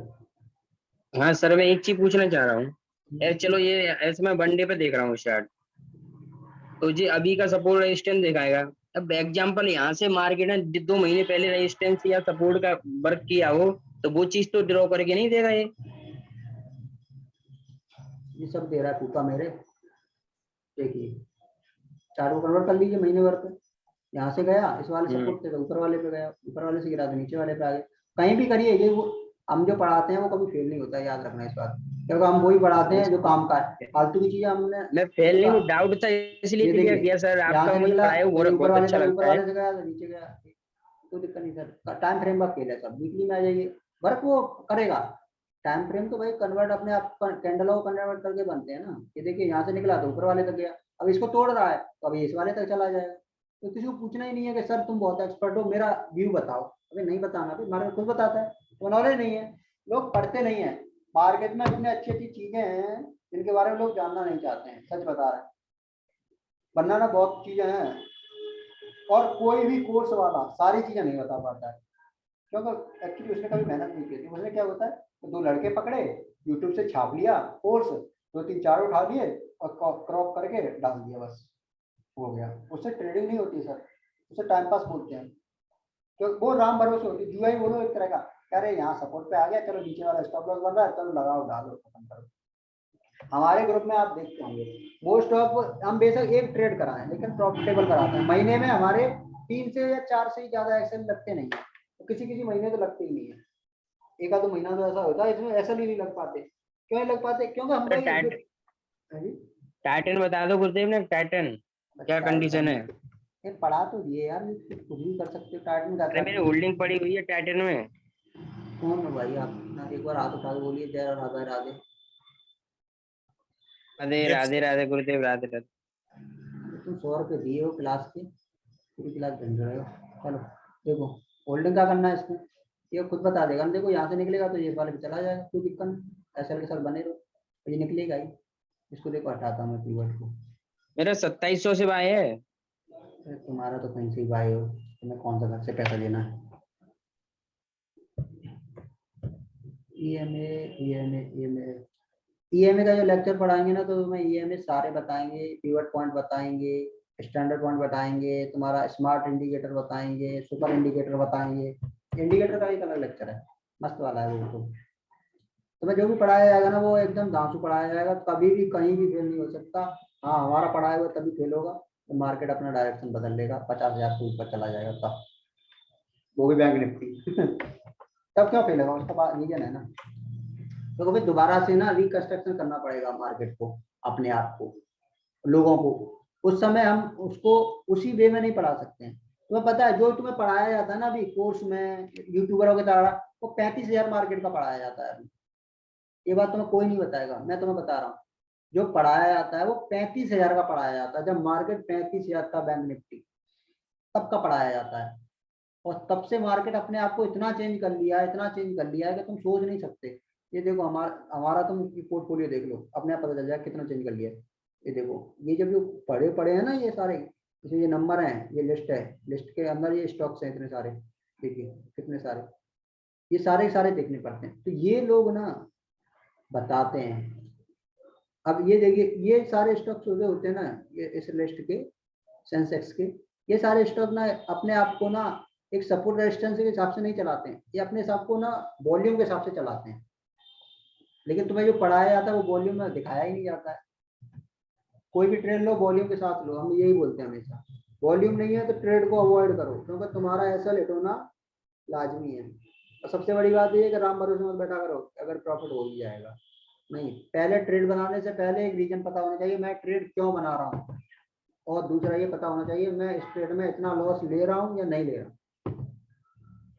हाँ सर मैं एक चीज पूछना चाह रहा हूँ, चलो ये ऐसे मैं वनडे पे देख रहा हूँ चार्ट, तो जी अभी का सपोर्ट रेजिस्टेंस दिखाएगा, अब एग्जांपल यहाँ से मार्केट ने 2 महीने पहले रेजिस्टेंस या सपोर्ट का वर्क किया हो, तो वो चीज तो ड्रॉ करके नहीं देगा ये सब दे रहा है फूफा मेरे, देखिए चार को कन्वर्ट कर लीजिए महीने भर पे, यहाँ से गया इस वाले सपोर्ट से तो ऊपर वाले पे गया, ऊपर वाले से गिरा तो नीचे वाले पे आ गया, कहीं भी करिए ये वो हम जो पढ़ाते हैं वो कभी फेल नहीं होता है, याद रखना इस बात, क्योंकि हम वही पढ़ाते हैं जो काम का है, फालतू की चीजें हमने मैं फेल नहीं उसका। हूँ, डाउट था इसलिए ये क्लियर देखिए, किया सर, यहाँ आपका से मतलब निकला पढ़ाई तो ये ऊपर बहुत वाले अच्छा तक, ऊपर लगता है। वाले से गया तो नीचे गया, कोई दिक्कत नहीं सर, टाइम फ्रेम का खेल है सब, वीकली में आ जाइए, वर्क वो करेगा। टाइम फ्रेम तो भाई कन्वर्ट अपने आप कैंडल को कन्वर्ट करके बनते हैं ना। ये देखिए यहाँ से निकला तो ऊपर वाले तक गया, अब इसको तोड़ रहा है तो अभी इस वाले तक चला जाएगा। तो किसी को पूछना ही नहीं है कि सर तुम बहुत एक्सपर्ट हो, मेरा व्यू बताओ, अभी नहीं बताना, भाई मार्केट खुद बताता है, तो नॉलेज नहीं है, लोग पढ़ते नहीं है। मार्केट में इतनी अच्छी अच्छी चीजें हैं जिनके बारे में लोग जानना नहीं चाहते हैं, सच बता रहे हैं, वरना ना बहुत चीजें हैं, और कोई भी कोर्स वाला सारी चीजें नहीं बता पाता है, क्योंकि एक्चुअली उसने कभी मेहनत नहीं की थी। उसने क्या होता है, तो दो लड़के पकड़े, यूट्यूब से छाप लिया कोर्स, दो तीन चार उठा लिए और क्रॉप करके डाल दिया, बस हो गया। उससे ट्रेडिंग नहीं होती सर, उसे टाइम पास बोलते हैं, क्योंकि वो राम भरोसे होती है, जुआ ही बोलो एक तरह का, कह रहे यहाँ सपोर्ट पे आ गया, चलो नीचे वाला स्टॉप लॉस बन रहा है, चलो लगाओ डालो खत्म करो। हमारे ग्रुप में आप देखते होंगे मोस्ट ऑफ हम बेशक एक ट्रेड कराएं लेकिन प्रॉफिटेबल कराते हैं। महीने में हमारे 3 से या 4 से ही ज्यादा एक्सेल लगते नहीं है, तो किसी किसी महीने तो लगते ही नहीं है, एक आध महीना तो ऐसा होता है इसमें ऐसा नहीं लग पाते। क्यों नहीं लग पाते, क्योंकि हम अरे भाई टाइटन बता दो गुरुदेव ने, टाइटन क्या कंडीशन है? ये पढ़ा तो दिए यार, ये कुछ भी कर सकते हो, टाइटन का अरे क्या मेरी तुम। होल्डिंग पड़ी हुई है टाइटन में। कौन है भाई आप ना, एक बार हाथ उठा के बोलिए जय राधा राधे। अरे राधे राधे गुरुदेव, राधे राधे। तुम 100 रुपये दिए हो क्लास के, पूरी क्लास ढूंढ रहे हो। चलो देखो, होल्डिंग क्या करना है इसमें, ये खुद बता देगा। देखो यहाँ से निकलेगा तो ये वाले पे चला जाएगा, कोई दिक्कत नहीं, ऐसे के साथ बने रहो, तो ये निकलेगा ही। इसको देखो हटाता हूँ मैं पीवट को। मेरा 2700 से बाय है। अरे तुम्हारा तो कहीं से ही भाई हो, तुम्हें कौन सा घर से पैसा देना है। ईएमए ईएमए ईएमए ईएमए का जो लेक्चर पढ़ाएंगे ना, तो तुम्हें ईएमए सारे बताएंगे, पिवट पॉइंट बताएंगे, स्टैंडर्ड पॉइंट बताएंगे, तुम्हारा स्मार्ट इंडिकेटर बताएंगे, सुपर इंडिकेटर बताएंगे। इंडिकेटर का एक अलग लेक्चर है, मस्त वाला है वो। तो तुम्हें जो भी पढ़ाया जाएगा ना वो एकदम धांसू पढ़ाया जाएगा, कभी भी कहीं भी फेल नहीं हो सकता। हाँ हमारा पढ़ाया हुआ तभी फेल होगा तो मार्केट अपना डायरेक्शन बदल लेगा, 50,000 से ऊपर चला जाएगा तब, वो भी बैंक निफ्टी तब क्यों फेल होगा, उसका रीजन है ना। तो कभी दोबारा से ना रिकंस्ट्रक्शन करना पड़ेगा मार्केट को, अपने आप को, लोगों को। उस समय हम उसको उसी वे में नहीं पढ़ा सकते हैं। तुम्हें पता है जो तुम्हें पढ़ाया जाता है ना अभी कोर्स में यूट्यूबरों के द्वारा, वो 35,000 मार्केट का पढ़ाया जाता है अभी। ये बात तुम्हें कोई नहीं बताएगा, मैं तुम्हें बता रहा हूँ। जो पढ़ाया जाता है वो 35,000 का पढ़ाया जाता है, जब मार्केट 35,000 का बैंक निफ्टी तब का पढ़ाया जाता है। और तब से मार्केट अपने आप को इतना चेंज कर लिया है, इतना चेंज कर लिया है कि तुम सोच नहीं सकते। ये देखो हमारा हमारा तुम पोर्टफोलियो देख लो, अपने आप पता चल जाएगा कितना चेंज कर लिया है। ये देखो, ये जब जो पढ़े पढ़े हैं ना ये सारे, इसमें ये नंबर हैं, ये लिस्ट है, लिस्ट के अंदर ये स्टॉक्स हैं इतने सारे, देखिए कितने सारे, ये सारे सारे देखने पड़ते हैं। तो ये लोग ना बताते हैं। अब ये देखिए, ये सारे स्टॉक्स होते हैं ना, ये इस लिस्ट के, सेंसेक्स के, ये सारे स्टॉक ना अपने आप को ना एक सपोर्ट रेजिस्टेंस के हिसाब से नहीं चलाते हैं, ये अपने हिसाब को ना वॉल्यूम के हिसाब से चलाते हैं। लेकिन तुम्हें जो पढ़ाया जाता है वो वॉल्यूम में दिखाया ही नहीं जाता है। कोई भी ट्रेड लो वॉल्यूम के साथ लो, हम यही बोलते हैं हमेशा। वॉल्यूम नहीं है तो ट्रेड को अवॉइड करो, क्योंकि तुम्हारा ऐसा लेट होना लाजमी है। और सबसे बड़ी बात ये है कि राम भरोसे मत बैठा करो, अगर प्रॉफिट हो भी जाएगा नहीं। पहले ट्रेड बनाने से पहले एक रीजन पता होना चाहिए, मैं ट्रेड क्यों बना रहा हूँ, और दूसरा ये पता होना चाहिए मैं इस ट्रेड में इतना लॉस ले रहा हूँ या नहीं ले रहा हूँ।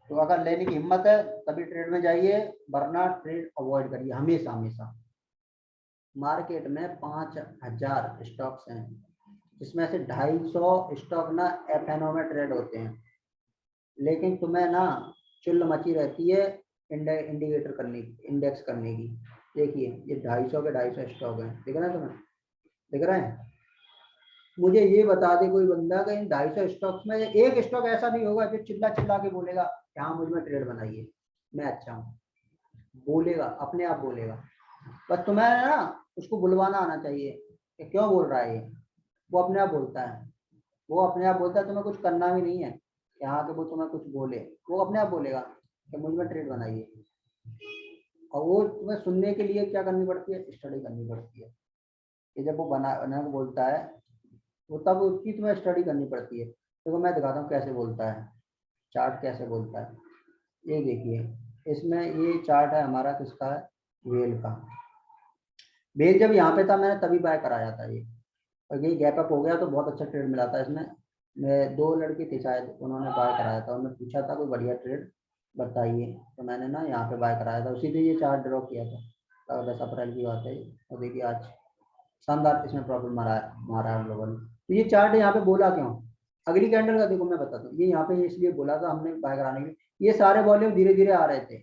तो अगर लेने की हिम्मत है तभी ट्रेड में जाइए, वरना ट्रेड अवॉइड करिए हमेशा हमेशा। मार्केट में 5,000 स्टॉक्स हैं, जिसमें से 250 स्टॉक ना एफएनओ में ट्रेड होते हैं। लेकिन तुम्हें ना चुल मची रहती है इंडिकेटर करने की, इंडेक्स करने की। देखिए ये 250 के 250 स्टॉक हैं, दिख रहा है तुम्हें, दिख रहे हैं। मुझे ये बता दे कोई बंदा कि इन 250 स्टॉक्स में एक स्टॉक ऐसा नहीं होगा जो चिल्ला चिल्ला के बोलेगा कि हाँ मुझ में ट्रेड बनाइए, मैं अच्छा हूँ, बोलेगा, अपने आप बोलेगा। बस तुम्हें ना उसको बुलवाना आना चाहिए कि क्यों बोल रहा है ये, वो अपने आप बोलता है, वो अपने आप बोलता है, तुम्हें कुछ करना भी नहीं है यहाँ के वो तुम्हें कुछ बोले, वो अपने आप बोलेगा कि मुझ में ट्रेड बनाइए। और वो तुम्हें सुनने के लिए क्या करनी पड़ती है, स्टडी करनी पड़ती है। कि जब वो बनाने को बोलता है वो तब उसकी तुम्हें स्टडी करनी पड़ती है। देखो मैं दिखाता हूँ कैसे बोलता है, चार्ट कैसे बोलता है। ये देखिए इसमें ये चार्ट है हमारा किसका है, वेल का। वेल जब यहाँ पे था मैंने तभी बाय कराया था ये, और ये गैप अप हो गया तो बहुत अच्छा ट्रेड मिला था इसमें। मैं 2 लड़के थे शायद, उन्होंने बाय कराया था, उन्होंने पूछा था कोई बढ़िया ट्रेड बताइए, तो मैंने ना यहाँ पे बाय कराया था, उसी दिन ये चार्ट ड्रॉ किया था। 10 अप्रैल की बात है। और देखिए आज शानदार इसमें प्रॉफिट मारा है हम लोगों ने। तो ये चार्ट यहाँ पे बोला क्यों, अगली कैंडल का देखो मैं बताता हूँ। ये यहाँ पे इसलिए बोला था हमने बाय कराने के लिए, ये सारे वॉल्यूम धीरे धीरे आ रहे थे,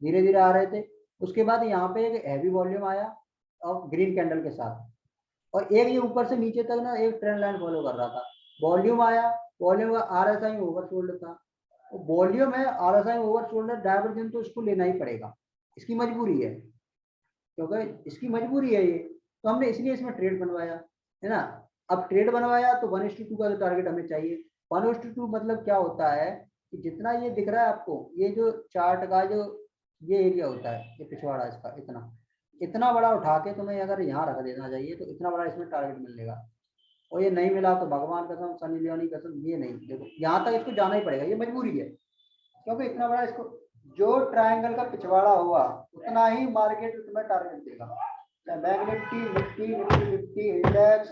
धीरे धीरे आ रहे थे। उसके बाद यहाँ पे एक हैवी वॉल्यूम आया और ग्रीन कैंडल के साथ, और एक ये ऊपर से नीचे तक ना एक ट्रेंड लाइन फॉलो कर रहा था। वॉल्यूम आया, वॉल्यूम का RSI ओवरसोल्ड था। वॉल्यूम है, RSI ओवरसोल्ड है, डाइवर्जेंस तो इसको लेना ही पड़ेगा, इसकी मजबूरी है, क्योंकि इसकी मजबूरी है ये। तो हमने इसलिए इसमें ट्रेड बनवाया है ना। अब ट्रेड बनवाया तो 1:2 का जो टारगेट हमें चाहिए। 1:2 मतलब क्या होता है कि जितना ये दिख रहा है आपको, ये जो चार्ट का जो ये एरिया होता है, ये पिछवाड़ा इसका इतना बड़ा उठा के तुम्हें अगर यहाँ रख देना चाहिए तो इतना बड़ा इसमें टारगेट मिलेगा। और ये नहीं मिला तो भगवान कसम, सनी लियोनी कसम, ये नहीं, देखो यहाँ तक इसको जाना ही पड़ेगा, ये मजबूरी है, क्योंकि इतना बड़ा इसको जो ट्रायंगल का पिछवाड़ा हुआ उतना ही मार्केट तुम्हें टारगेट देगा। Bank Nifty, Nifty 50, index,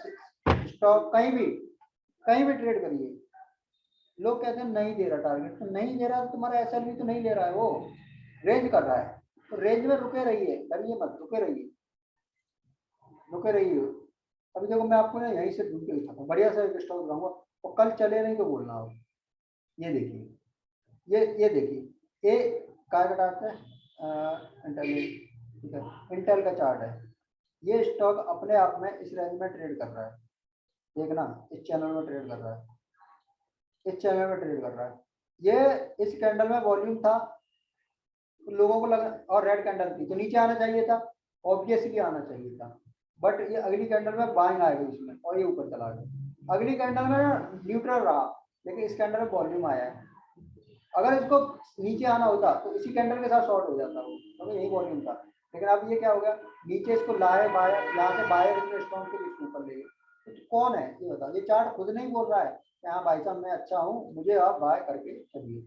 stock, कहीं भी ट्रेड करिए, लोग कहते हैं नहीं दे रहा टारगेट, तो नहीं दे रहा तो तुम्हारा SLV तो नहीं ले रहा है, वो रेंज कर रहा है, तो रेंज में रुके रहिए, डरिए मत, रुके रहिए। अभी देखो मैं आपको ना यहीं से ढूंढ के दिखाता हूँ, बढ़िया सा एक स्टॉक दिखाऊंगा, और कल चले नहीं तो बोलना हो। ये देखिए, ये देखिए, ये काय का चार्ट है, इंटेल का चार्ट है। ये स्टॉक अपने आप में इस रेंज में ट्रेड कर रहा है, देखना इस चैनल में ट्रेड कर रहा है, इस चैनल में ट्रेड कर रहा है। ये इस कैंडल में वॉल्यूम था, लोगों को लगा, और रेड कैंडल थी तो नीचे आना चाहिए था, ऑब्वियसली आना चाहिए था, बट ये अगली कैंडल में बाइंग आ गई इसमें और ये ऊपर चला गया। अगली कैंडल में न्यूट्रल रहा, लेकिन इस कैंडल में वॉल्यूम आया है। अगर इसको नीचे आना होता तो इसी कैंडल के साथ शॉर्ट हो जाता वो, तो यही वॉल्यूम था। लेकिन अब ये क्या हो गया, नीचे इसको लाए बायर, यहाँ से बायर स्टॉक के बीच ऊपर ले गए। तो कौन है ये बताओ, ये चार्ट खुद नहीं बोल रहा है कि हाँ भाई साहब मैं अच्छा हूँ, मुझे आप बाय करके चलिए।